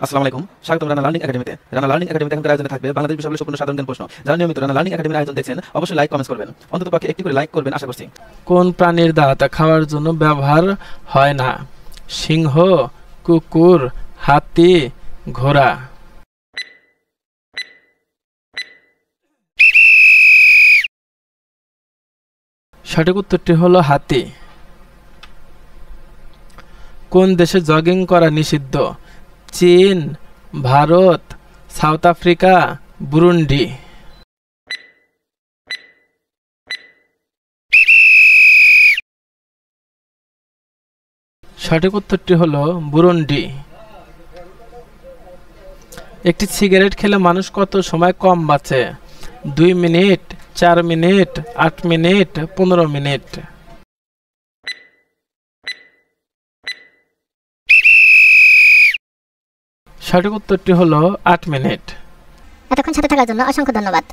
আসসালামু আলাইকুম, স্বাগতম রানা লার্নিং একাডেমিতে। রানা লার্নিং একাডেমিতে এখনকার আয়োজনে থাকবে বাংলাদেশ বিষয়গুলো সম্পূর্ণ সাধারণ জ্ঞান প্রশ্ন। যারা নিয়মিত রানা লার্নিং একাডেমির আয়োজন দেখছেন অবশ্যই লাইক কমেন্টস করবেন, অন্তত পক্ষে একটি করে লাইক করবেন আশা করছি। কোন প্রাণীর দাঁত খাওয়ার জন্য ব্যবহার হয় না? সিংহ, কুকুর, হাতি, ঘোড়া। সঠিক উত্তরটি হলো হাতি। কোন দেশে জগিং করা নিষিদ্ধ? চীন, ভারত, সাউথ আফ্রিকা, বুরুন্ডি। সঠিক উত্তরটি হলো বুরুন্ডি। একটি সিগারেট খেলে মানুষ কত সময় কম বাঁচে? 2 মিনিট, 4 মিনিট, 8 মিনিট, 15 মিনিট। সঠিক উত্তরটি হলো 8 মিনিট। এতক্ষণ সাথে থাকার জন্য অসংখ্য ধন্যবাদ।